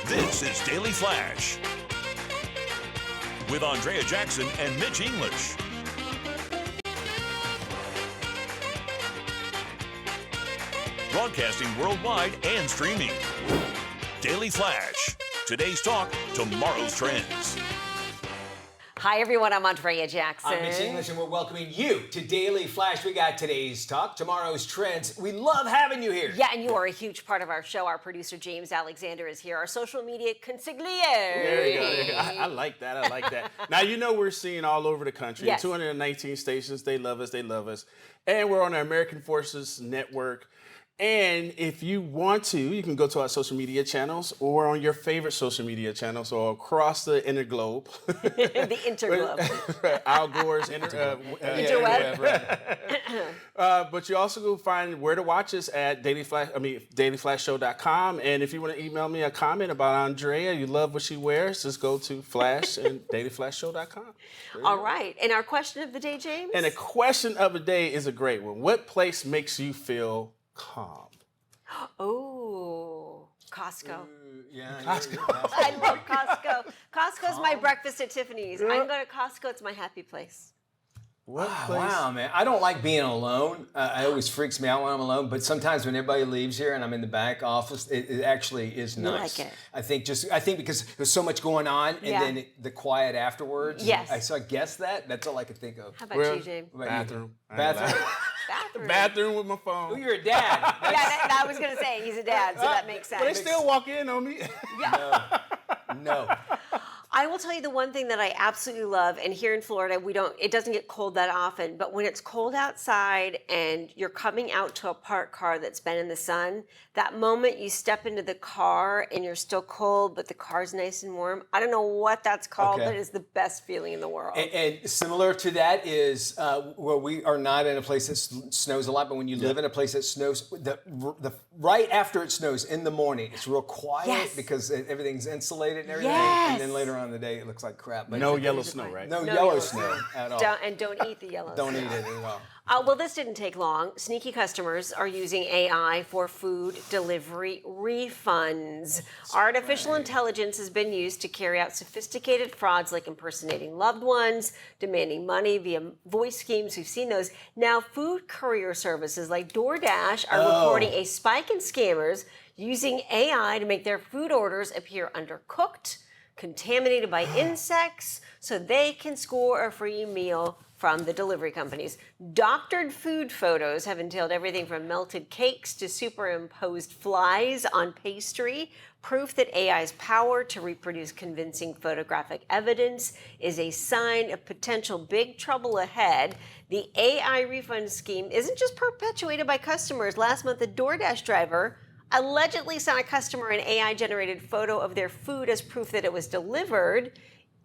This is Daily Flash with Andrea Jackson and Mitch English. Broadcasting worldwide and streaming. Daily Flash. Today's talk, tomorrow's trends. Hi, everyone. I'm Andrea Jackson. I'm Mitch English, and we're welcoming you to Daily Flash. We got today's talk, tomorrow's trends. We love having you here. Yeah, and you are a huge part of our show. Our producer, James Alexander, is here. Our social media consigliere. There you go. I like that. I like that. Now, you know we're seeing all over the country. Yes. 219 stations. They love us. They love us. And we're on the American Forces Network. And if you want to, you can go to our social media channels or on your favorite social media channels or across the interglobe. The interglobe. Al Gore's Interweb. But you also go find where to watch us at dailyflashshow.com. And if you want to email me a comment about Andrea, you love what she wears, just go to Flash and dailyflashshow.com. All right. And our question of the day, James? And the question of the day is a great one. What place makes you feel calm? Oh, Costco. Yeah, Costco. I love Costco. Costco's my breakfast at Tiffany's. I can go to Costco. It's my happy place. What Wow, place? wow, man. I don't like being alone. It always freaks me out when I'm alone. But sometimes when everybody leaves here and I'm in the back office, it actually is nice. like it. I think because there's so much going on, and Yeah. then the quiet afterwards. Yes. So I guess that's all I could think of. How about Well, you, James? What about you? Bathroom. Bathroom. Bathroom. Bathroom with my phone. Oh, you're a dad. Yeah, I was going to say, he's a dad, so that makes sense. But they still walk in on me. No. I will tell you the one thing that I absolutely love, and here in Florida, it doesn't get cold that often, but when it's cold outside and you're coming out to a parked car that's been in the sun, that moment you step into the car and you're still cold, but the car's nice and warm. I don't know what that's called, Okay. but it's the best feeling in the world. And similar to that is where we are not in a place that snows a lot, but when you live in a place that snows, the right after it snows in the morning, it's real quiet Yes. because everything's insulated and everything. Yes. And then later on in the day, it looks like crap. But No yellow snow, right? no No yellow yellow snow at all. Don't eat the yellow Don't snow. eat it at all. Well, this didn't take long. Sneaky customers are using AI for food delivery refunds. Artificial intelligence has been used to carry out sophisticated frauds like impersonating loved ones, demanding money via voice schemes. We've seen those. Now, food courier services like DoorDash are reporting a spike in scammers using AI to make their food orders appear undercooked, contaminated by insects, so they can score a free meal from the delivery companies. Doctored food photos have entailed everything from melted cakes to superimposed flies on pastry. Proof that AI's power to reproduce convincing photographic evidence is a sign of potential big trouble ahead. The AI refund scheme isn't just perpetuated by customers. Last month, a DoorDash driver allegedly sent a customer an AI-generated photo of their food as proof that it was delivered.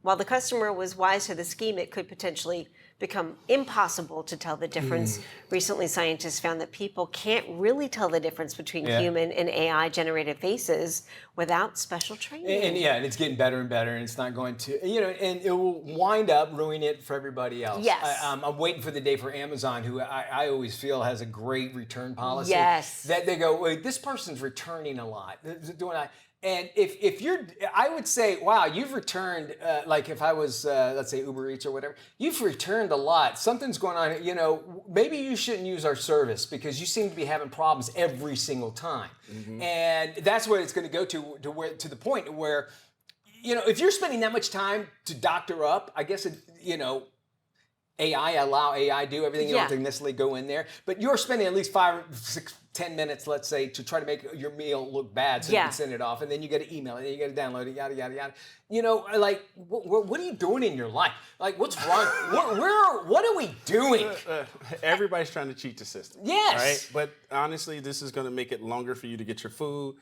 While the customer was wise to the scheme, it could potentially become impossible to tell the difference. Recently, scientists found that people can't really tell the difference between human and AI-generated faces without special training. And it's getting better and better, and it's not going to, and it will wind up ruining it for everybody else. Yes. I'm waiting for the day for Amazon, who I always feel has a great return policy. Yes. That they go, wait, this person's returning a lot. And if you're, I would say, wow, you've returned, like if I was, let's say Uber Eats or whatever, you've returned a lot. Something's going on, maybe you shouldn't use our service because you seem to be having problems every single time. And that's what it's going to go to the point where, if you're spending that much time to doctor up, I guess, allow AI do everything. You don't have to necessarily go in there, but you're spending at least 5, 6, 10 minutes, let's say, to try to make your meal look bad so you can send it off, and then you got to email it, and then you got to download it, yada, yada, yada. Like, what are you doing in your life? Like, what's wrong? What are we doing? Everybody's trying to cheat the system. Yes. Right? But honestly, this is going to make it longer for you to get your food,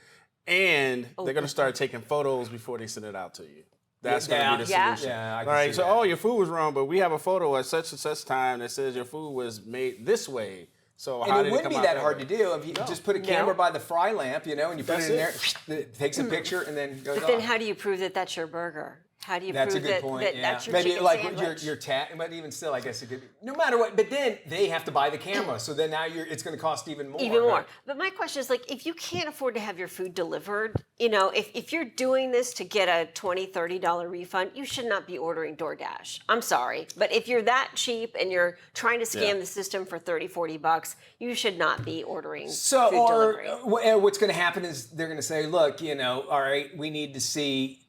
and they're going to start taking photos before they send it out to you. That's going to be the solution. Yeah, I can All right, see so, that. your food was wrong, but we have a photo at such and such time that says your food was made this way. So how And did it wouldn't come be out that hard way? to do if you just put a camera by the fry lamp, and you put That's it in there, it takes a picture, and then goes But then off. how do you prove that that's your burger? How do you That's a prove good that, point. that yeah. that's your Maybe chicken like sandwich? your but even still, I guess it could be. No matter what, but then they have to buy the camera, so then now it's going to cost even more. Even more. right? But my question is like, if you can't afford to have your food delivered, if you're doing this to get a $20, $30 refund, you should not be ordering DoorDash. I'm sorry. But if you're that cheap and you're trying to scam the system for 30, $40, you should not be ordering So, food delivery. what's going to happen is they're going to say, look, all right, we need to see,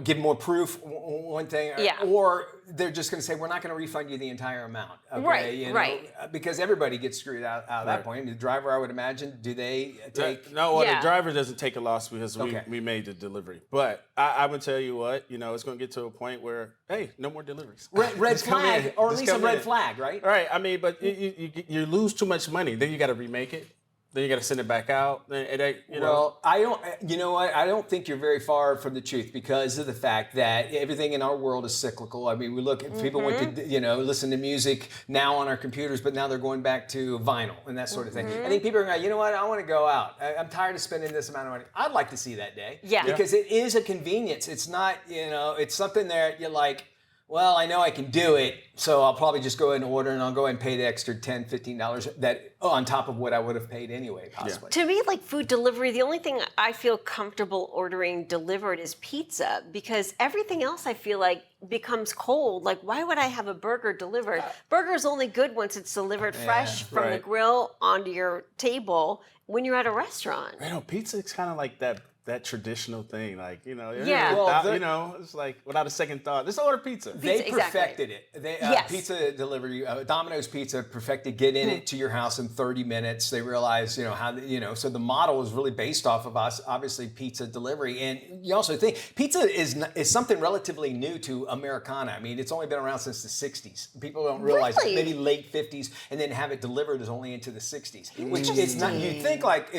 give more proof, one thing. Yeah. Or they're just going to say, we're not going to refund you the entire amount. Okay? Right, right. Because everybody gets screwed out at that point. The driver, I would imagine, do they take... No, well, Yeah. the driver doesn't take a loss because Okay. we made the delivery. But I'm going to tell you what, it's going to get to a point where, hey, no more deliveries. Red Just come flag, in. or at Just least a come red in. flag, right? All right, I mean, but you lose too much money. Then you got to remake it. Then you got to send it back out. Well, I don't. You know what? I don't think you're very far from the truth because of the fact that everything in our world is cyclical. I mean, we look at people want to, listen to music now on our computers, but now they're going back to vinyl and that sort of thing. I think people are going, you know what? I want to go out. I'm tired of spending this amount of money. I'd like to see that day. Yeah. Because it is a convenience. It's not, it's something that you're like, well, I know I can do it, so I'll probably just go ahead and order, and I'll go ahead and pay the extra $10, $15 that on top of what I would have paid anyway, possibly. To me, like food delivery, the only thing I feel comfortable ordering delivered is pizza because everything else I feel like becomes cold. Like, why would I have a burger delivered? Burger's only good once it's delivered fresh from the right. grill onto your table when you're at a restaurant. Pizza is kind of like that traditional thing, like Yeah. Well, it's like without a second thought, let's order pizza. They Exactly. perfected it. Yes. Pizza delivery, Domino's Pizza perfected getting it to your house in 30 minutes. They realized, so the model is really based off of us, obviously pizza delivery. And you also think pizza is something relatively new to Americana. I mean, it's only been around since the 60s. People don't realize Really? maybe late 50s, and then have it delivered is only into the 60s, which is not, you think like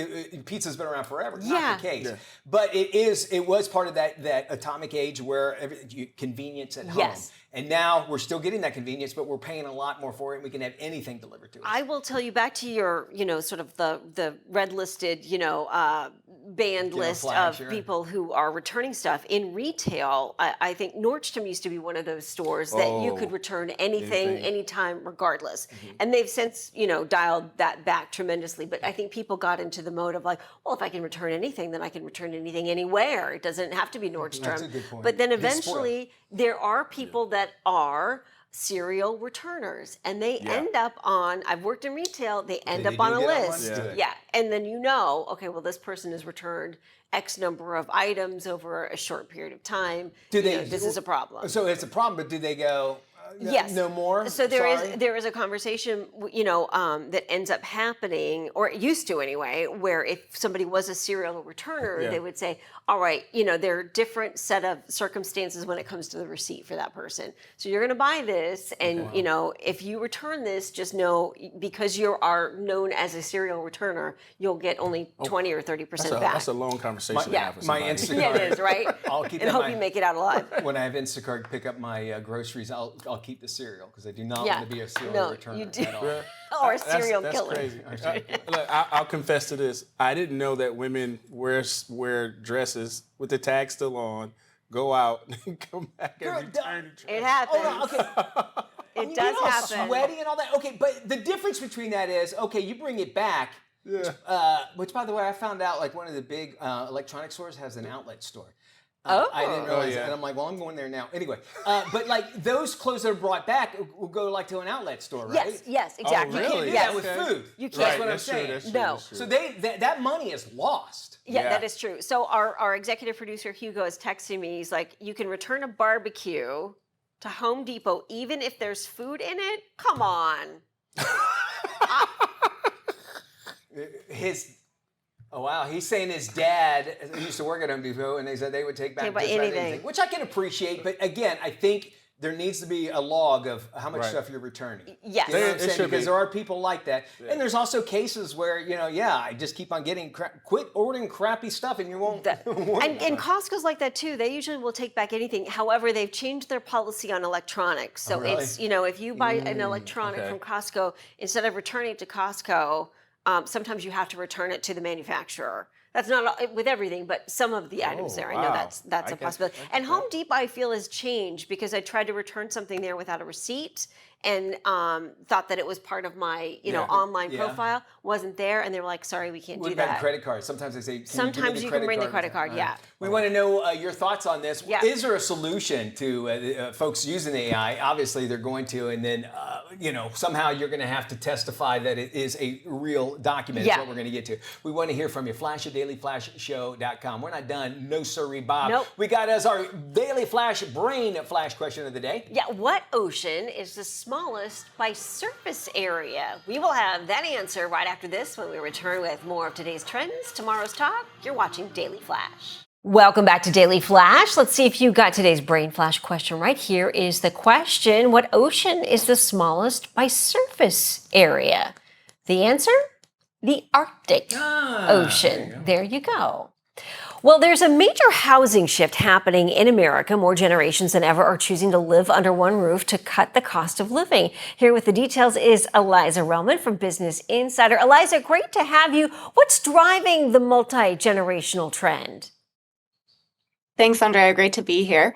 pizza's been around forever. Yeah. Not the case. Yeah. But it was part of that atomic age where convenience at home. Yes. And now we're still getting that convenience, but we're paying a lot more for it, and we can have anything delivered to us. I will tell you back to your, sort of the red listed, banned list flag, of sure. people who are returning stuff. In retail, I think Nordstrom used to be one of those stores that you could return anything, anytime, regardless. And they've since, dialed that back tremendously. But I think people got into the mode of like, well, if I can return anything, then I can return anything anywhere. It doesn't have to be Nordstrom. That's a good point. But then Get spoiled. eventually, there are people that are serial returners and they end up on, I've worked in retail, they end up do on a get on one? list. Good. Yeah. And then okay, well, this person has returned X number of items over a short period of time. This is a problem. So it's a problem, but do they go, Yes. no more? So Sorry? there is a conversation, that ends up happening, or it used to anyway, where if somebody was a serial returner, they would say, all right, there are different set of circumstances when it comes to the receipt for that person. So you're going to buy this, and if you return this, just know because you are known as a serial returner, you'll get only 20 or 30% back. That's a long conversation to have with my somebody. Instacart. Yeah, it is, right? I'll keep and that hope in you mind. make it out alive. When I have Instacart pick up my groceries, I'll keep the cereal because I do not Yeah. want to be a serial No, returner you do. at all. Or a serial that's killer. crazy. Look, I'll confess to this. I didn't know that women wear dresses with the tag still on, go out, and come back and return the dress. It happens. Oh, no, okay. It does happen. Sweaty and all that. Okay, but the difference between that is, okay, you bring it back. Which, by the way, I found out like one of the big electronic stores has an outlet store. I didn't realize that. And I'm like, well, I'm going there now. Anyway, but like those clothes that are brought back will go like to an outlet store, right? Yes, exactly. really? You can't do Yes. that with food. You That's can't. what I'm That's true, saying. that's true, No. that's true. So that money is lost. Yeah, Yeah. that is true. So our executive producer Hugo is texting me. He's like, "You can return a barbecue to Home Depot even if there's food in it. Come on." Oh wow, he's saying his dad used to work at Home Depot, and they said they would take back Take back just about anything. which I can appreciate. But again, I think there needs to be a log of how much stuff you're returning. Yes. You know what I'm It saying? should Because be. there are people like that, and there's also cases where I just keep on getting quit ordering crappy stuff, and you won't. And Costco's like that too. They usually will take back anything. However, they've changed their policy on electronics. So really? it's if you buy an electronic okay. from Costco, instead of returning it to Costco, sometimes you have to return it to the manufacturer. That's not with everything, but some of the items there. I know wow. that's I a get- possibility. I get And Home that. Depot, I feel, has changed because I tried to return something there without a receipt and thought that it was part of my Yeah. online Yeah. profile. Wasn't there, and they were like, "Sorry, we can't What do about that." credit cards? Sometimes they say, can Sometimes you you give can me bring the the credit card, All right. yeah. We want to know your thoughts on this. Yeah. Is there a solution to folks using AI? Obviously, they're going to, and then somehow you're going to have to testify that it is a real document. Yeah. Is what we're going to get to. We want to hear from you. Flash at dailyflashshow.com. We're not done. No sirree, Bob. Nope. We got as our Daily Flash brain flash question of the day. Yeah, what ocean is the smallest by surface area? We will have that answer right after this when we return with more of today's trends, tomorrow's talk. You're watching Daily Flash. Welcome back to Daily Flash. Let's see if you got today's brain flash question right. Here is the question. What ocean is the smallest by surface area? The answer? The Arctic Ocean. There you go. Well, there's a major housing shift happening in America. More generations than ever are choosing to live under one roof to cut the cost of living. Here with the details is Eliza Relman from Business Insider. Eliza, great to have you. What's driving the multi-generational trend? Thanks, Andrea. Great to be here.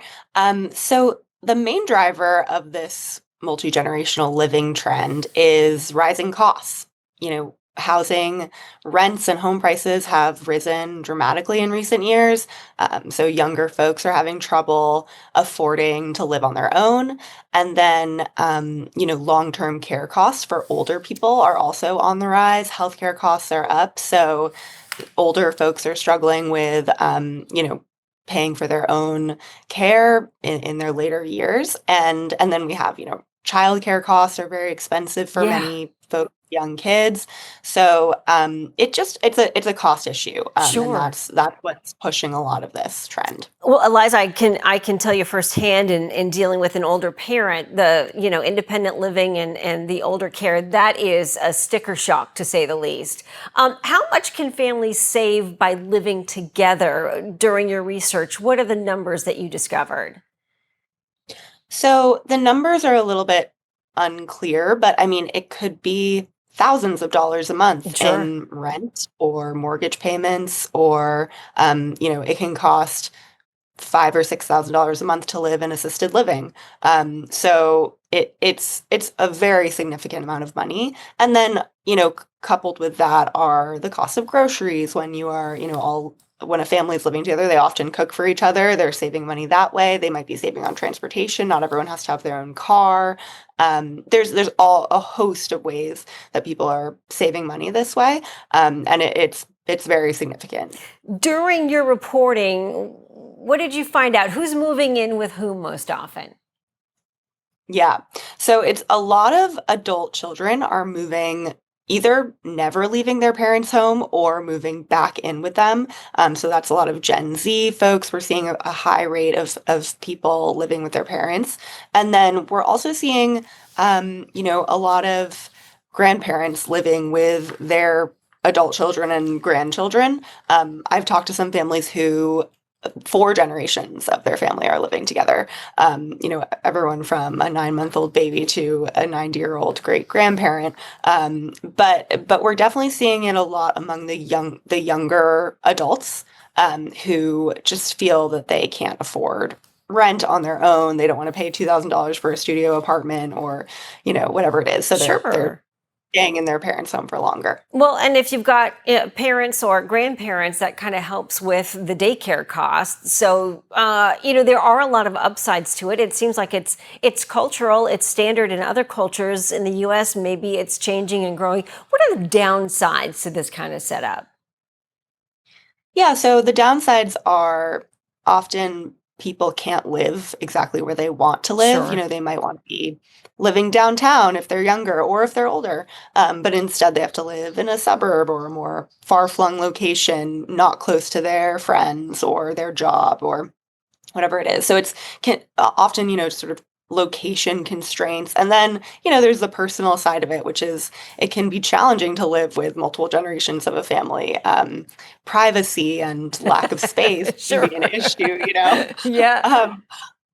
So the main driver of this multi-generational living trend is rising costs. Housing, rents, and home prices have risen dramatically in recent years. So younger folks are having trouble affording to live on their own. And then, long-term care costs for older people are also on the rise. Healthcare costs are up. So older folks are struggling with, paying for their own care in their later years. And then we have, childcare costs are very expensive for Yeah. many folks, young kids. So it's a cost issue. Sure. And that's what's pushing a lot of this trend. Well, Eliza, I can tell you firsthand in dealing with an older parent, the independent living and the older care, that is a sticker shock to say the least. How much can families save by living together? During your research, what are the numbers that you discovered? So the numbers are a little bit unclear, but I mean, it could be thousands of dollars a month Sure. in rent or mortgage payments, or it can cost $5,000 or $6,000 a month to live in assisted living. So it's a very significant amount of money. And then coupled with that are the cost of groceries. When you are when a family is living together, they often cook for each other. They're saving money that way. They might be saving on transportation. Not everyone has to have their own car. There's all a host of ways that people are saving money this way, and it's very significant. During your reporting, what did you find out? Who's moving in with whom most often? Yeah. So it's a lot of adult children are moving, either never leaving their parents' home or moving back in with them. So that's a lot of Gen Z folks. We're seeing a high rate of people living with their parents. And then we're also seeing, a lot of grandparents living with their adult children and grandchildren. I've talked to some families who 4 generations of their family are living together. Everyone from a 9-month-old baby to a 90-year-old great grandparent. But we're definitely seeing it a lot among the younger adults who just feel that they can't afford rent on their own. They don't want to pay $2,000 for a studio apartment or whatever it is. So they're staying in their parents' home for longer. Well, and if you've got parents or grandparents, that kind of helps with the daycare costs. So, there are a lot of upsides to it. It seems like it's cultural, it's standard in other cultures. In the U.S., maybe it's changing and growing. What are the downsides to this kind of setup? Yeah, so the downsides are often people can't live exactly where they want to live. Sure. They might want to be living downtown if they're younger or if they're older, but instead they have to live in a suburb or a more far-flung location, not close to their friends or their job or whatever it is. So it's often, sort of location constraints. And then, there's the personal side of it, which is it can be challenging to live with multiple generations of a family. Privacy and lack of space Sure. can be an issue, Yeah.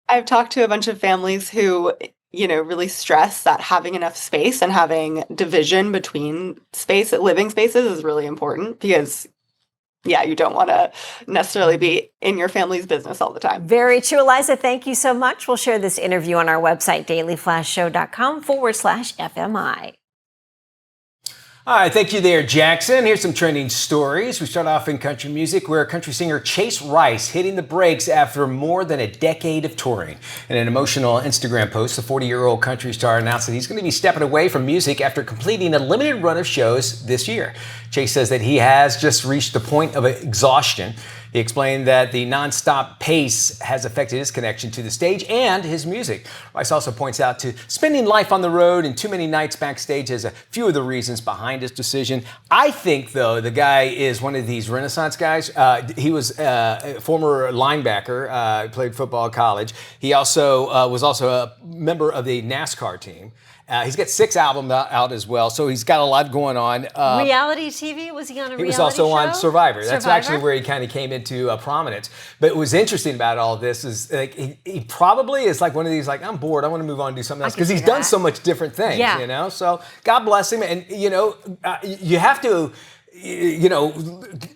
I've talked to a bunch of families who, really stress that having enough space and having division between living spaces is really important because yeah, you don't want to necessarily be in your family's business all the time. Very true, Eliza. Thank you so much. We'll share this interview on our website, dailyflashshow.com/FMI. All right, thank you there, Jackson. Here's some trending stories. We start off in country music, where country singer Chase Rice hitting the brakes after more than a decade of touring. In an emotional Instagram post, the 40-year-old country star announced that he's going to be stepping away from music after completing a limited run of shows this year. Chase says that he has just reached the point of exhaustion. He explained that the nonstop pace has affected his connection to the stage and his music. Rice also points out to spending life on the road and too many nights backstage as a few of the reasons behind his decision. I think, though, the guy is one of these Renaissance guys. He was a former linebacker, played football at college. He also was also a member of the NASCAR team. He's got 6 albums out as well, so he's got a lot going on. Reality TV? Was he on a reality show? He was also on Survivor. That's Survivor? actually where he kind of came into prominence. But what was interesting about all this is like he probably is like one of these, like, I'm bored, I want to move on and do something else, because he's done so much different things, Yeah. you know? So God bless him. And, you know, you have to, you know,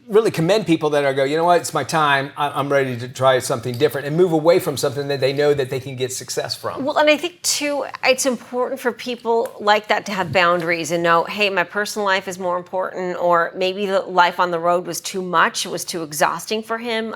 really commend people that are go, you know what, it's my time, I'm ready to try something different and move away from something that they know that they can get success from. Well, and I think, too, it's important for people like that to have boundaries and know, hey, my personal life is more important, or maybe the life on the road was too much, it was too exhausting for him.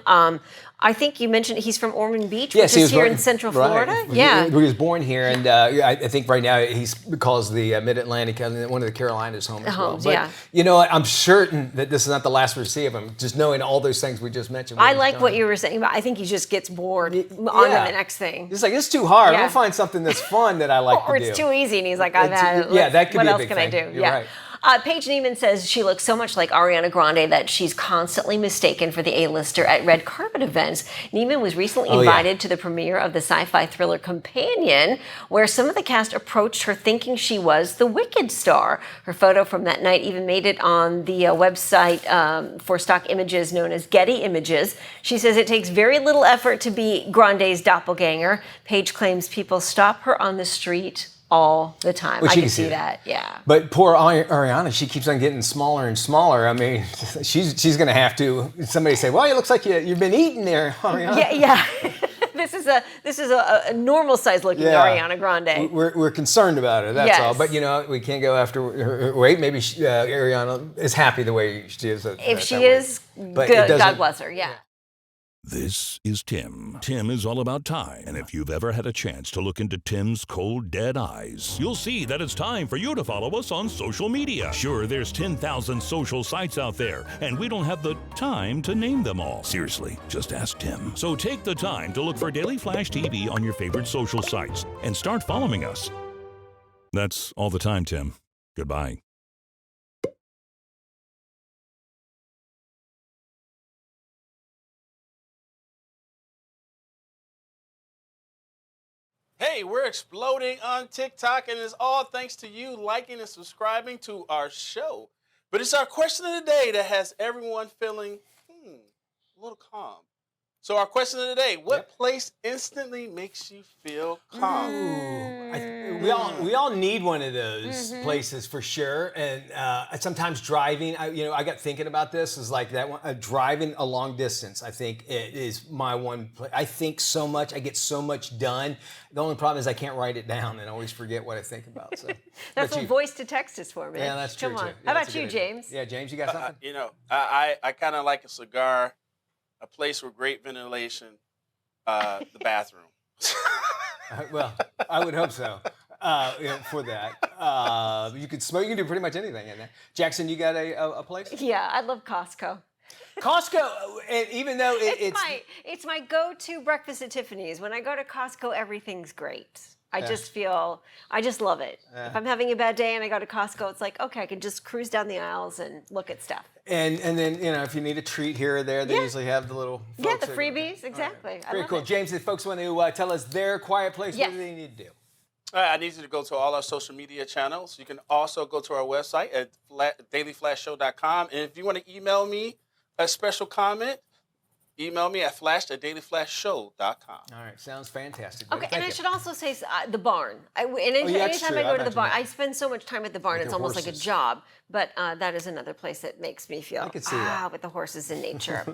I think you mentioned he's from Ormond Beach, which is here in Central Florida. Right. Yeah. He was born here, and I think right now he calls the Mid-Atlantic, one of the Carolinas home as well. Homes, But yeah. you know what? I'm certain that this is not the last we see of him, just knowing all those things we just mentioned. I like what you were saying, but I think he just gets bored on to the next thing. It's like, it's too hard. Yeah. I'll find something that's fun that I like Or to do. it's too easy, and he's like, I've had it. Yeah, that could what be a else big can thing. I do? You're yeah. right. Paige Neiman says she looks so much like Ariana Grande that she's constantly mistaken for the A-lister at red carpet events. Neiman was recently invited to the premiere of the sci-fi thriller Companion, where some of the cast approached her thinking she was the Wicked star. Her photo from that night even made it on the website for stock images known as Getty Images. She says it takes very little effort to be Grande's doppelganger. Paige claims people stop her on the street all the time. Well, I she can can see see that. that. Yeah. But poor Ariana, she keeps on getting smaller and smaller. I mean, she's going to have to. Somebody say, "Well, you looks like you've been eating there, Ariana." Yeah. This is a normal size looking Ariana Grande. We're concerned about her. That's Yes. all. But you know, we can't go after her weight. Maybe Ariana is happy the way she is. If she is, good, God bless her. Yeah. This is Tim. Tim is all about time. And if you've ever had a chance to look into Tim's cold, dead eyes, you'll see that it's time for you to follow us on social media. Sure, there's 10,000 social sites out there, and we don't have the time to name them all. Seriously, just ask Tim. So take the time to look for Daily Flash TV on your favorite social sites and start following us. That's all the time, Tim. Goodbye. Hey, we're exploding on TikTok, and it's all thanks to you liking and subscribing to our show. But it's our question of the day that has everyone feeling a little calm. So our question of the day, what place instantly makes you feel calm? We all need one of those places for sure. And sometimes driving, I got thinking about this, is like that one, driving a long distance. I think it is my one place. I think so much, I get so much done. The only problem is I can't write it down and always forget what I think about. So That's what voice to text is for, man. Yeah, that's true. Come on. Too. How Yeah, that's about a you, good idea. James? Yeah, James, you got something? I kind of like a cigar, a place with great ventilation, the bathroom. Well, I would hope so. For that, you could smoke. You can do pretty much anything in there. Jackson, you got a place? Yeah, I love Costco. Costco, and even though It's my go-to breakfast at Tiffany's. When I go to Costco, everything's great. I just love it. If I'm having a bad day and I go to Costco, it's like, okay, I can just cruise down the aisles and look at stuff. And then, if you need a treat here or there, they usually have the little folks Yeah, the that- freebies, exactly. Right. I Very love cool. it. James, if folks want to tell us their quiet place, Yes. what do they need to do? I need you to go to all our social media channels. You can also go to our website at dailyflashshow.com. And if you want to email me a special comment, email me at flash@dailyflashshow.com. All right, sounds fantastic. Okay, and Thank I you. should also say the barn. yeah, that's Anytime true. I go I to the barn, imagine I spend so much time at the barn. With It's your almost like a horses. job. But that is another place that makes me feel could see that. with the horses in nature.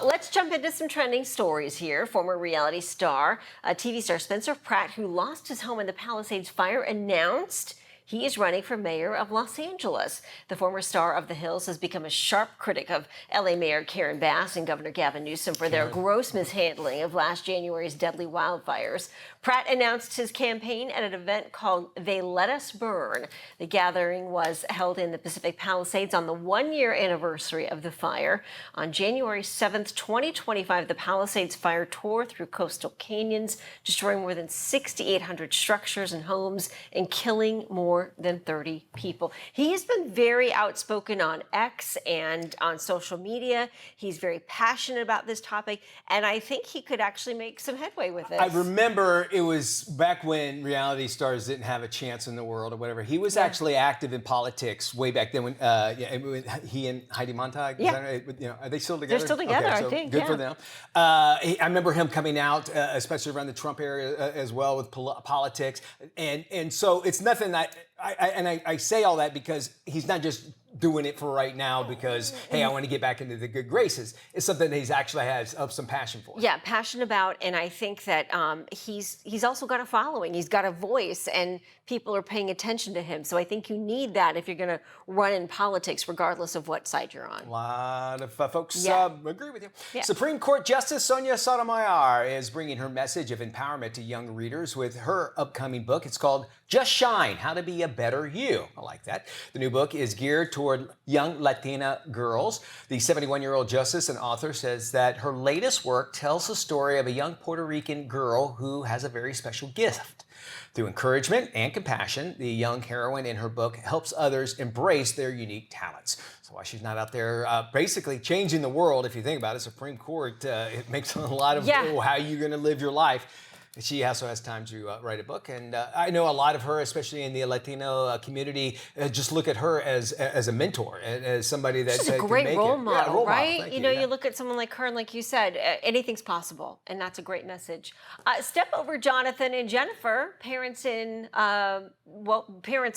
Let's jump into some trending stories here. Former reality star, TV star Spencer Pratt, who lost his home in the Palisades fire, announced he is running for mayor of Los Angeles. The former star of The Hills has become a sharp critic of LA Mayor Karen Bass and Governor Gavin Newsom for their gross mishandling of last January's deadly wildfires. Pratt announced his campaign at an event called They Let Us Burn. The gathering was held in the Pacific Palisades on the one-year anniversary of the fire. On January 7th, 2025, the Palisades fire tore through coastal canyons, destroying more than 6,800 structures and homes and killing more than 30 people. He has been very outspoken on X and on social media. He's very passionate about this topic, and I think he could actually make some headway with this. I remember it was back when reality stars didn't have a chance in the world or whatever. He was actually active in politics way back then when, when he and Heidi Montag, are they still together? They're still together, Okay, so I think. Good yeah. for them. I remember him coming out, especially around the Trump area as well with politics. And so it's nothing that, I say all that because he's not just doing it for right now because, hey, I want to get back into the good graces. It's something that he's actually has some passion for. Yeah, passionate about, and I think that he's also got a following. He's got a voice, and people are paying attention to him. So I think you need that if you're going to run in politics, regardless of what side you're on. A lot of folks Yeah. agree with you. Yeah. Supreme Court Justice Sonia Sotomayor is bringing her message of empowerment to young readers with her upcoming book. It's called Just Shine, How to Be a Better You. I like that. The new book is geared toward young Latina girls. The 71-year-old justice and author says that her latest work tells the story of a young Puerto Rican girl who has a very special gift. Through encouragement and compassion, the young heroine in her book helps others embrace their unique talents. So while she's not out there basically changing the world, if you think about it, Supreme Court, it makes a lot of how you're going to live your life. She also has time to write a book, and I know a lot of her, especially in the Latino community, just look at her as a mentor, as somebody that She's a can great make role it. model, Yeah, role right? Thank You know, yeah. you look at someone like her, and like you said, anything's possible, and that's a great message. Step over Jonathan and Jennifer. Parents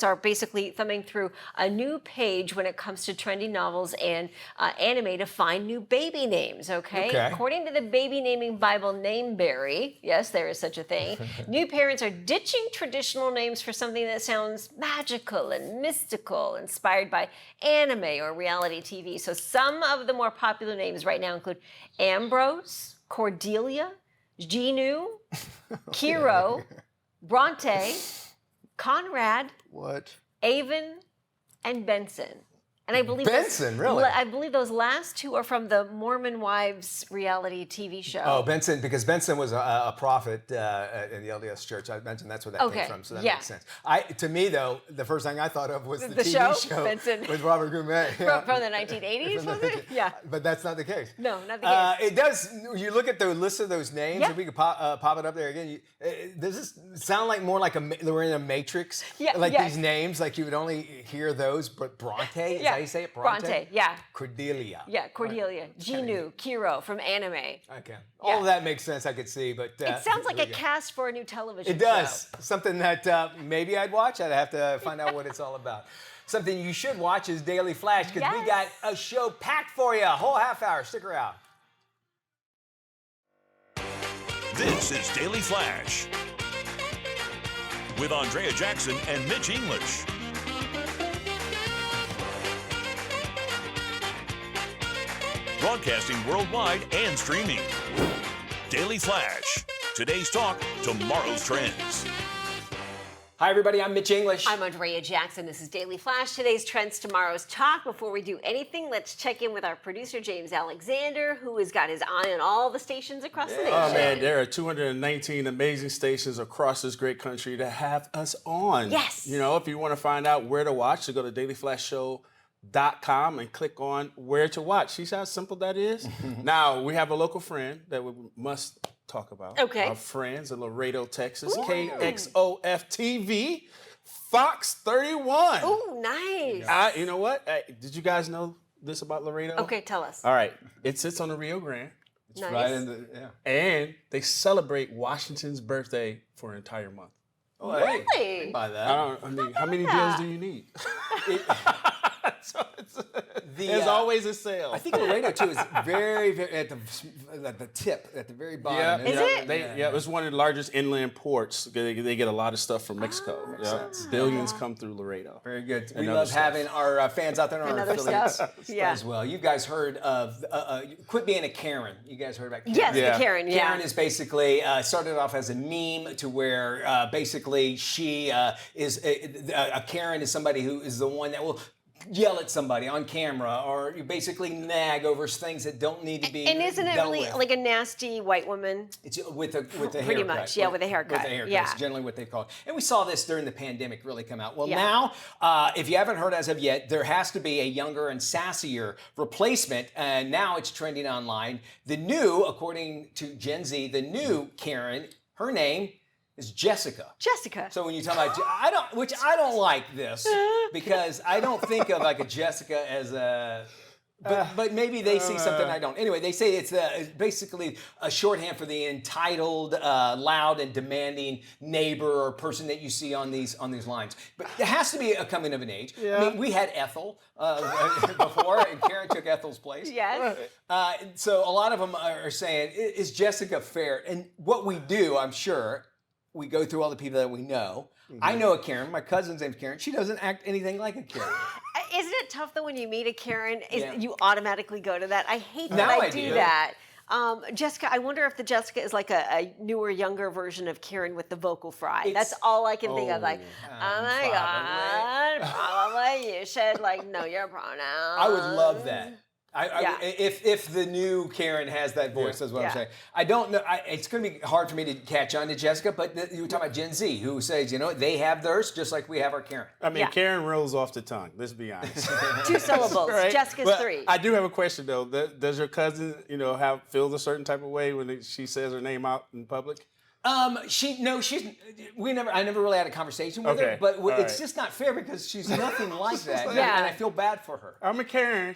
are basically thumbing through a new page when it comes to trending novels and anime to find new baby names. Okay? According to the baby naming Bible, Nameberry, yes, there is such a thing. New parents are ditching traditional names for something that sounds magical and mystical, inspired by anime or reality TV. So some of the more popular names right now include Ambrose, Cordelia, Genu, Kiro, Bronte, Conrad, Avon, and Benson. And I believe Benson, really? I believe those last two are from the Mormon Wives reality TV show. Oh, Benson, because Benson was a prophet in the LDS Church. I mentioned that's where that came from, so that makes sense. To me, though, the first thing I thought of was the TV show Benson. with Robert Goumet. From the 1980s, was it? Yeah. But that's not the case. No, not the case. It does. You look at the list of those names, Yeah. if we could pop it up there again. Does this sound like more like we're in a Matrix? Yeah, Like yes. these names, like you would only hear those, but Bronte, is that how you say it? Bronte, yeah. Cordelia. Yeah, Cordelia. Genu, Kiro from anime. Okay. All of that makes sense, I could see, but... It sounds like there a we go. cast for a new television It show. does. Something that maybe I'd watch. I'd have to find out what it's all about. Something you should watch is Daily Flash, because we got Yes. a show packed for you. A whole half hour. Stick around. This is Daily Flash with Andrea Jackson and Mitch English. Broadcasting worldwide and streaming. Daily Flash. Today's talk, tomorrow's trends. Hi, everybody. I'm Mitch English. I'm Andrea Jackson. This is Daily Flash. Today's trends, tomorrow's talk. Before we do anything, let's check in with our producer, James Alexander, who has got his eye on all the stations across the nation. Oh man, there are 219 amazing stations across this great country to have us on. Yes. You know, if you want to find out where to watch, so go to dailyflashshow.com and click on where to watch. See how simple that is? Now, we have a local friend that we must talk about. Okay. Our friends in Laredo, Texas, KXOF TV, Fox 31. Ooh, nice. You know what? Did you guys know this about Laredo? Okay, tell us. All right. It sits on the Rio Grande. It's Nice. right in the, yeah. And they celebrate Washington's birthday for an entire month. Oh, hey, Really? by that. I mean, how many deals that. do you need? So The, there's always a sale. I think Laredo too is very, very at the tip, at the very bottom. Is it? It's one of the largest inland ports. They get a lot of stuff from Mexico. sense. Billions come through Laredo. Very good. And We other love stuff. having our fans out there in And our other affiliates stuff. Yeah. as well. You guys heard of quit being a Karen. You guys heard about Karen? Yes, Yeah. the Karen. Yeah. Karen is basically started off as a meme to where basically she is a Karen is somebody who is the one that will yell at somebody on camera or you basically nag over things that don't need to be And isn't it dealt really with. like a nasty white woman? It's with a Pretty haircut. much, yeah, with a haircut, With a haircut, yeah. it's generally what they call it. And we saw this during the pandemic really come out. Well, Yeah. now, if you haven't heard as of yet, there has to be a younger and sassier replacement. And now it's trending online. The new, according to Gen Z, the new Karen, her name is Jessica. Jessica. So when you talk about, I don't like this because I don't think of like a Jessica as a, but maybe they see something I don't. Anyway, they say it's basically a shorthand for the entitled, loud, and demanding neighbor or person that you see on these lines. But it has to be a coming of an age. I mean, we had Ethel before, and Karen took Ethel's place. Yes. So a lot of them are saying, "Is Jessica fair?" And what we do, I'm sure, we go through all the people that we know. I know a Karen. My cousin's name's Karen. She doesn't act anything like a Karen. Isn't it tough though when you meet a Karen? Yeah. You automatically go to that. I hate that Now I I do do. that. Jessica, I wonder if the Jessica is like a newer, younger version of Karen with the vocal fry. That's all I can think of. Like, oh my God, probably you should like know your pronouns. I would love that. Yeah. If the new Karen has that voice, that's what I'm Yeah. saying. I don't know. It's going to be hard for me to catch on to Jessica, but you were talking about Gen Z, who says, you know, they have theirs just like we have our Karen. I mean, Yeah. Karen rolls off the tongue. Let's be honest. 2 syllables. Right? Jessica's But 3. I do have a question though. Does your cousin, feel a certain type of way when she says her name out in public? I never really had a conversation with her, Okay. but All it's right. just not fair because she's nothing like that. Yeah. And I feel bad for her. I'm a Karen.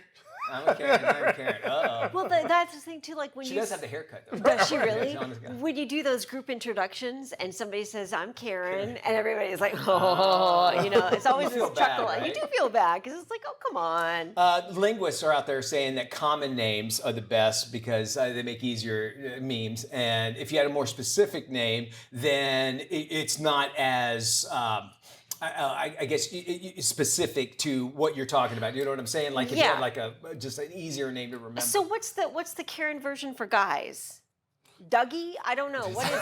I'm a Karen. I'm a Karen. Uh-oh. Well, that's the thing too. Like when She you does have the haircut, though. Does she really? Honest God. When you do those group introductions and somebody says, I'm Karen, and everybody's like, oh, it's always You feel this chuckle. bad, You right? do feel bad because it's like, oh, come on. Linguists are out there saying that common names are the best because they make easier memes. And if you had a more specific name, then it's not as, I guess, specific to what you're talking about. You know what I'm saying? Like if you Yeah. had like just an easier name to remember. So what's the Karen version for guys? Dougie? I don't know. What is it?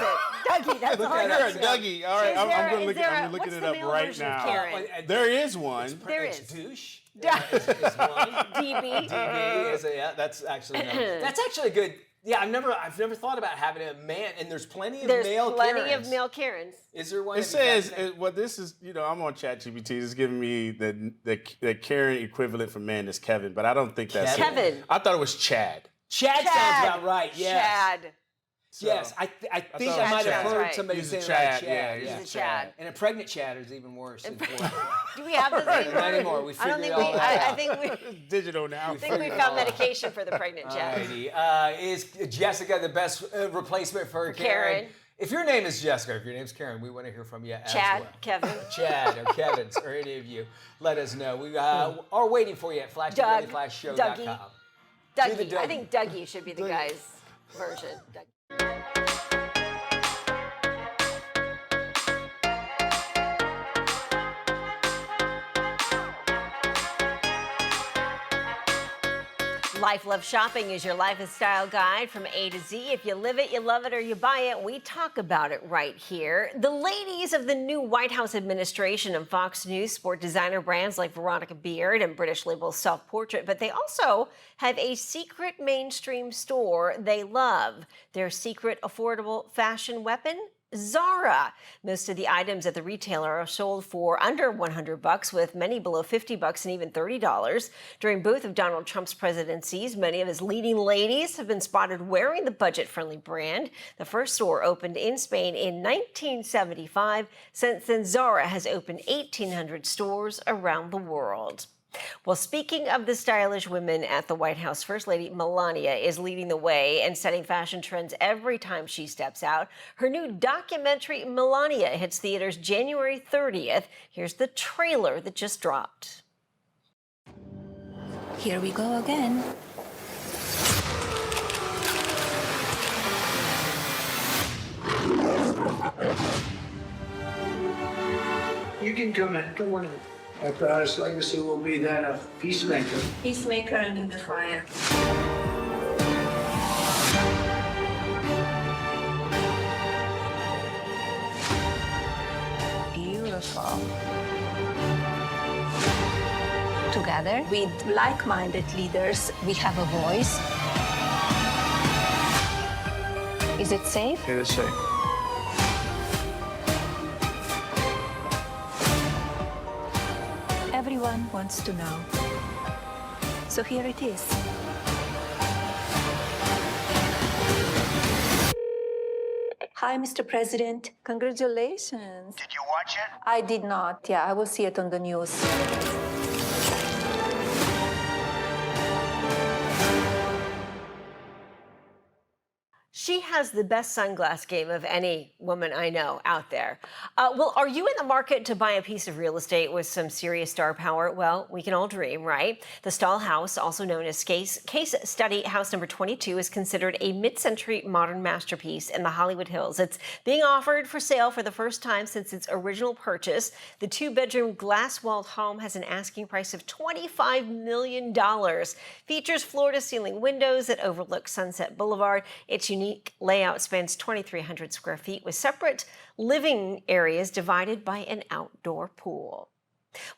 Dougie. That's all I at know. You're a us. Dougie. All right, Is I'm there- going is to there a- I'm looking what's it the up male right version of now. Karen? There is one. There It's is. douche. Yeah. Is one. DB. DB is that's actually that's actually a good. Yeah, I've never thought about having a man, and there's plenty of There's male plenty Karens. of male Karens. Is there one? It Have you says, found that? this is, I'm on ChatGPT. It's giving me the Karen equivalent for men is Kevin, but I don't think that's it. Kevin. I thought it was Chad. Chad sounds about right. Yes. Chad. Yes, I think thought I it was might have Chad. heard Right. somebody He's say a about Chad. Chad. Yeah, Yeah, He's a Chad. And a pregnant Chad is even worse. Do we have this anymore? Not anymore. We I don't figured think it all out. I think we. Digital now. I think we found medication for the pregnant Chad. Alrighty. Is Jessica the best replacement for Karen? Karen. If your name is Jessica, if your name's Karen, we want to hear from you as Chad, well. Kevin, Chad or Kevin's or any of you, let us know. We are waiting for you at Doug, FlashTVFlashShow.com. Dougie. Do the Dougie. I Dougie. think Dougie should be the guy's version. Dougie. Life Love Shopping is your lifestyle guide from A to Z. If you live it, you love it, or you buy it, we talk about it right here. The ladies of the new White House administration and Fox News sport designer brands like Veronica Beard and British label Self Portrait, but they also have a secret mainstream store they love. Their secret affordable fashion weapon? Zara. Most of the items at the retailer are sold for under $100, with many below $50 and even $30. During both of Donald Trump's presidencies, many of his leading ladies have been spotted wearing the budget-friendly brand. The first store opened in Spain in 1975. Since then, Zara has opened 1,800 stores around the world. Well, speaking of the stylish women at the White House, First Lady Melania is leading the way and setting fashion trends every time she steps out. Her new documentary, Melania, hits theaters January 30th. Here's the trailer that just dropped. Here we go again. You can come in. Come on in. My proudest legacy will be that of peacemaker. Peacemaker under the fire. Beautiful. Together with like-minded leaders, we have a voice. Is it safe? It is safe. Everyone wants to know. So here it is. Hi, Mr. President. Congratulations. Did you watch it? I did not. Yeah, I will see it on the news. She has the best sunglass game of any woman I know out there. Well, are you in the market to buy a piece of real estate with some serious star power? Well, we can all dream, right? The Stahl House, also known as Case Study House Number 22, is considered a mid-century modern masterpiece in the Hollywood Hills. It's being offered for sale for the first time since its original purchase. The two-bedroom glass-walled home has an asking price of $25 million. Features floor-to-ceiling windows that overlook Sunset Boulevard. Its unique layout spans 2,300 square feet with separate living areas divided by an outdoor pool.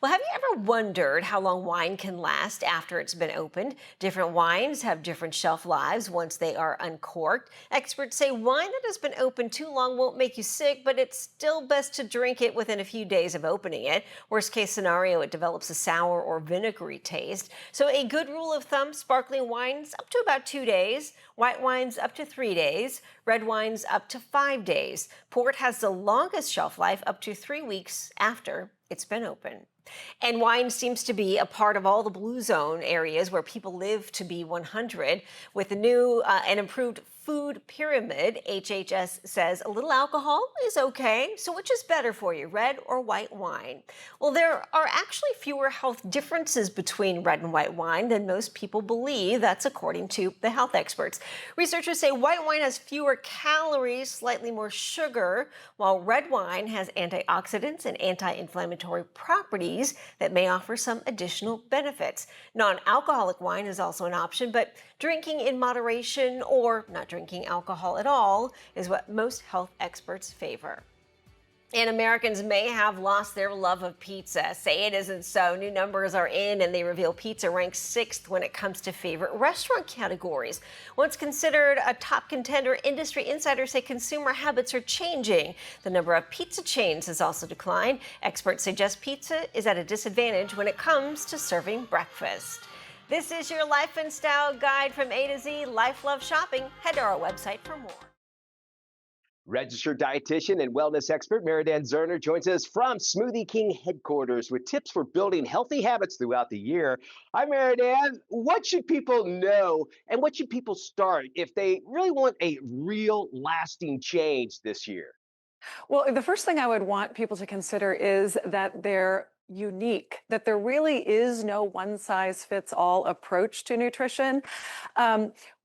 Well, have you ever wondered how long wine can last after it's been opened? Different wines have different shelf lives once they are uncorked. Experts say wine that has been opened too long won't make you sick, but it's still best to drink it within a few days of opening it. Worst case scenario, it develops a sour or vinegary taste. So a good rule of thumb, sparkling wines up to about 2 days, white wines up to 3 days, red wines up to 5 days. Port has the longest shelf life, up to 3 weeks after it's been open. And wine seems to be a part of all the blue zone areas where people live to be 100. With the new and improved food pyramid, HHS says a little alcohol is okay. So which is better for you, red or white wine? Well, there are actually fewer health differences between red and white wine than most people believe. That's according to the health experts. Researchers say white wine has fewer calories, slightly more sugar, while red wine has antioxidants and anti-inflammatory properties that may offer some additional benefits. Non-alcoholic wine is also an option, but drinking in moderation or not drinking alcohol at all is what most health experts favor. And Americans may have lost their love of pizza. Say it isn't so. New numbers are in, and they reveal pizza ranks 6th when it comes to favorite restaurant categories. Once considered a top contender, industry insiders say consumer habits are changing. The number of pizza chains has also declined. Experts suggest pizza is at a disadvantage when it comes to serving breakfast. This is your life and style guide from A to Z. Life, love, shopping. Head to our website for more. Registered dietitian and wellness expert Maridan Zerner joins us from Smoothie King headquarters with tips for building healthy habits throughout the year. Hi, Maridan. What should people know and what should people start if they really want a real lasting change this year? Well, the first thing I would want people to consider is that they're unique, that there really is no one-size-fits-all approach to nutrition.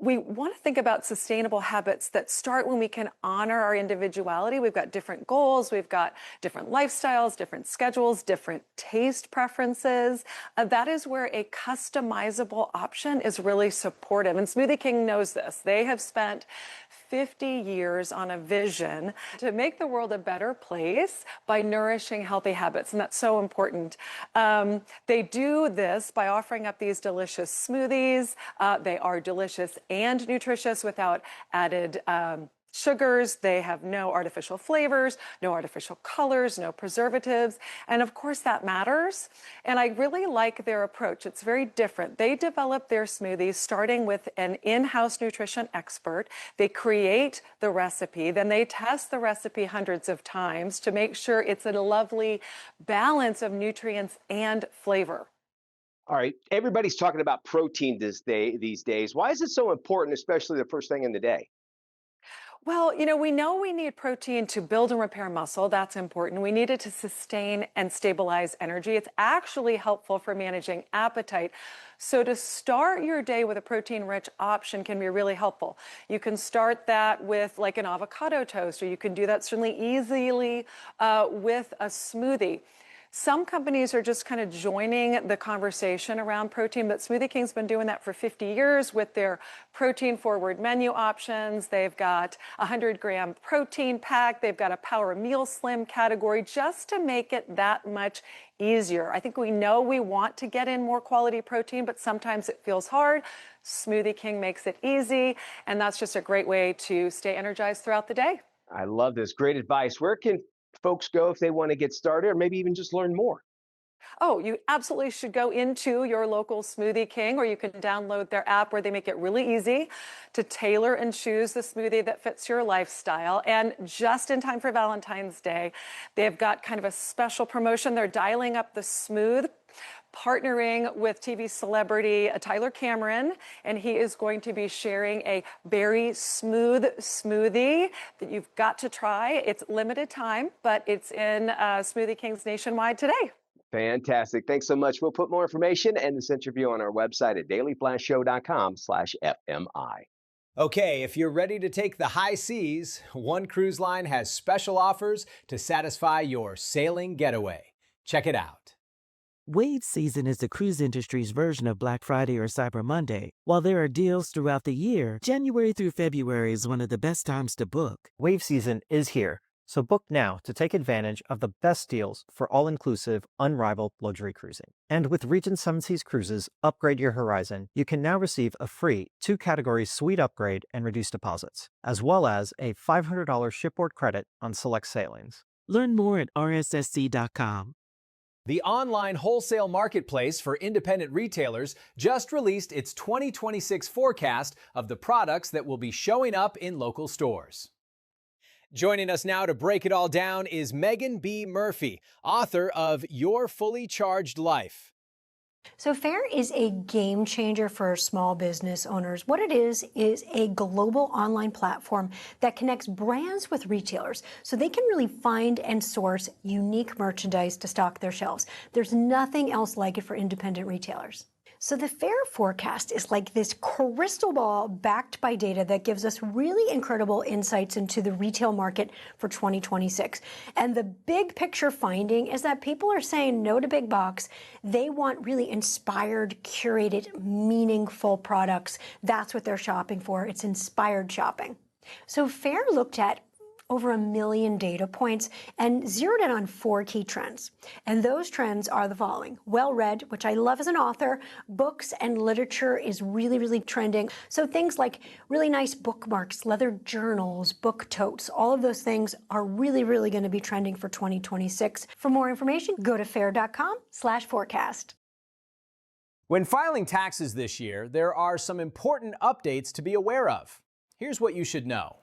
We want to think about sustainable habits that start when we can honor our individuality. We've got different goals, we've got different lifestyles, different schedules, different taste preferences. That is where a customizable option is really supportive. And Smoothie King knows this. They have spent 50 years on a vision to make the world a better place by nourishing healthy habits, and that's so important. They do this by offering up these delicious smoothies. They are delicious and nutritious without added sugars. They have no artificial flavors, no artificial colors, no preservatives. And of course that matters. And I really like their approach. It's very different. They develop their smoothies starting with an in-house nutrition expert. They create the recipe, then they test the recipe hundreds of times to make sure it's a lovely balance of nutrients and flavor. All right, everybody's talking about protein these days. Why is it so important, especially the first thing in the day? Well, we know we need protein to build and repair muscle. That's important. We need it to sustain and stabilize energy. It's actually helpful for managing appetite. So to start your day with a protein-rich option can be really helpful. You can start that with like an avocado toast, or you can do that certainly easily with a smoothie. Some companies are just kind of joining the conversation around protein, but Smoothie King's been doing that for 50 years with their protein forward menu options. They've got a 100-gram protein pack. They've got a Power Meal Slim category just to make it that much easier. I think we know we want to get in more quality protein, but sometimes it feels hard. Smoothie King makes it easy, and that's just a great way to stay energized throughout the day. I love this. Great advice. Where can folks go if they want to get started or maybe even just learn more? Oh, you absolutely should go into your local Smoothie King, or you can download their app where they make it really easy to tailor and choose the smoothie that fits your lifestyle. And just in time for Valentine's Day, they've got kind of a special promotion. They're dialing up the smooth, partnering with TV celebrity Tyler Cameron, and he is going to be sharing a berry smooth smoothie that you've got to try. It's limited time, but it's in Smoothie Kings nationwide today. Fantastic. Thanks so much. We'll put more information and this interview on our website at dailyflashshow.com/FMI. Okay, if you're ready to take the high seas, one cruise line has special offers to satisfy your sailing getaway. Check it out. Wave season is the cruise industry's version of Black Friday or Cyber Monday. While there are deals throughout the year, January through February is one of the best times to book. Wave season is here, so book now to take advantage of the best deals for all-inclusive, unrivaled luxury cruising. And with Regent Seven Seas Cruises Upgrade Your Horizon, you can now receive a free 2-category suite upgrade and reduced deposits, as well as a $500 shipboard credit on select sailings. Learn more at rssc.com. The online wholesale marketplace for independent retailers just released its 2026 forecast of the products that will be showing up in local stores. Joining us now to break it all down is Megan B. Murphy, author of Your Fully Charged Life. So FAIR is a game changer for small business owners. What it is a global online platform that connects brands with retailers so they can really find and source unique merchandise to stock their shelves. There's nothing else like it for independent retailers. So the FAIR forecast is like this crystal ball backed by data that gives us really incredible insights into the retail market for 2026. And the big picture finding is that people are saying no to big box. They want really inspired, curated, meaningful products. That's what they're shopping for. It's inspired shopping. So FAIR looked at over 1 million data points and zeroed in on 4 key trends. And those trends are the following. Well-read, which I love as an author. Books and literature is really, really trending. So things like really nice bookmarks, leather journals, book totes, all of those things are really, really going to be trending for 2026. For more information, go to fair.com/forecast. When filing taxes this year, there are some important updates to be aware of. Here's what you should know.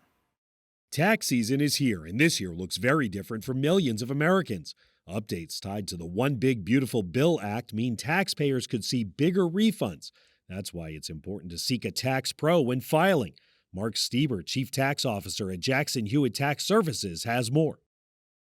Tax season is here, and this year looks very different for millions of Americans. Updates tied to the One Big Beautiful Bill Act mean taxpayers could see bigger refunds. That's why it's important to seek a tax pro when filing. Mark Stieber, Chief Tax Officer at Jackson Hewitt Tax Services, has more.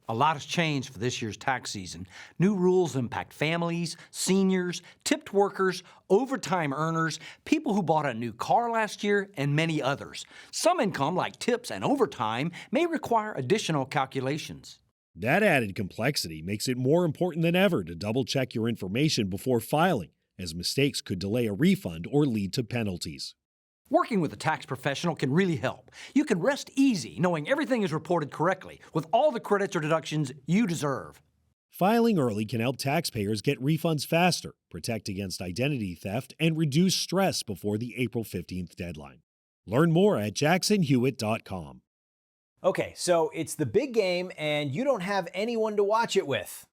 A lot has changed for this year's tax season. New rules impact families, seniors, tipped workers, overtime earners, people who bought a new car last year, and many others. Some income, like tips and overtime, may require additional calculations. That added complexity makes it more important than ever to double-check your information before filing, as mistakes could delay a refund or lead to penalties. Working with a tax professional can really help. You can rest easy knowing everything is reported correctly with all the credits or deductions you deserve. Filing early can help taxpayers get refunds faster, protect against identity theft, and reduce stress before the April 15th deadline. Learn more at jacksonhewitt.com. Okay, so it's the big game and you don't have anyone to watch it with.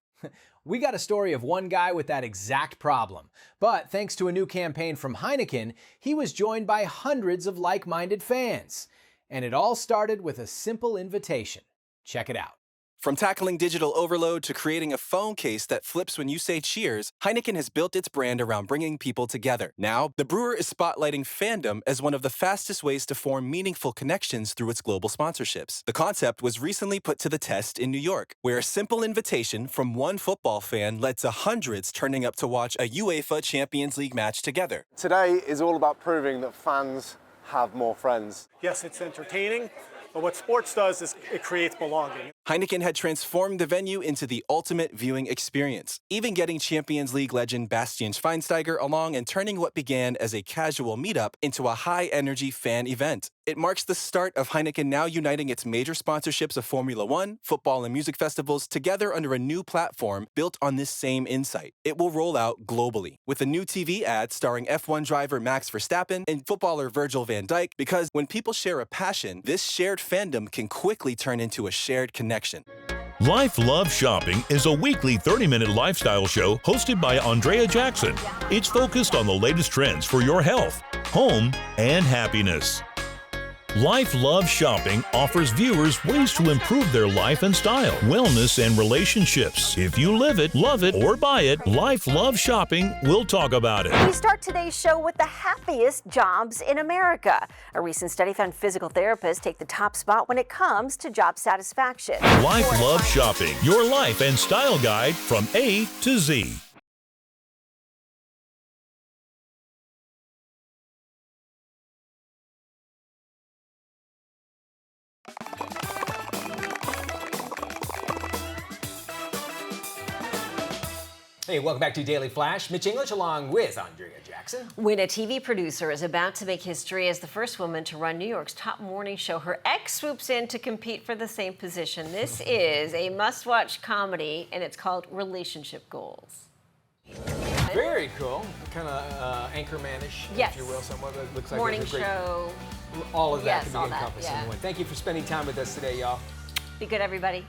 We got a story of one guy with that exact problem. But thanks to a new campaign from Heineken, he was joined by hundreds of like-minded fans. And it all started with a simple invitation. Check it out. From tackling digital overload to creating a phone case that flips when you say cheers, Heineken has built its brand around bringing people together. Now, the brewer is spotlighting fandom as one of the fastest ways to form meaningful connections through its global sponsorships. The concept was recently put to the test in New York, where a simple invitation from one football fan led to hundreds turning up to watch a UEFA Champions League match together. Today is all about proving that fans have more friends. Yes, it's entertaining, but what sports does is it creates belonging. Heineken had transformed the venue into the ultimate viewing experience, even getting Champions League legend Bastian Schweinsteiger along and turning what began as a casual meetup into a high-energy fan event. It marks the start of Heineken now uniting its major sponsorships of Formula One, football, and music festivals together under a new platform built on this same insight. It will roll out globally, with a new TV ad starring F1 driver Max Verstappen and footballer Virgil van Dijk, because when people share a passion, this shared fandom can quickly turn into a shared connection. Life Love Shopping is a weekly 30-minute lifestyle show hosted by Andrea Jackson. It's focused on the latest trends for your health, home, and happiness. Life Love Shopping offers viewers ways to improve their life and style, wellness, and relationships. If you live it, love it, or buy it, Life Love Shopping will talk about it. We start today's show with the happiest jobs in America. A recent study found physical therapists take the top spot when it comes to job satisfaction. Life Love Shopping, your life and style guide from A to Z. Hey, welcome back to Daily Flash. Mitch English along with Andrea Jackson. When a TV producer is about to make history as the first woman to run New York's top morning show, her ex swoops in to compete for the same position. This is a must-watch comedy, and it's called Relationship Goals. Very cool. Kind of Anchorman-ish, Yes. if you will, somewhat. It looks like Morning there's a great, show. all of that Yes, can all be that, encompassed yeah. in one. Thank you for spending time with us today, y'all. Be good, everybody.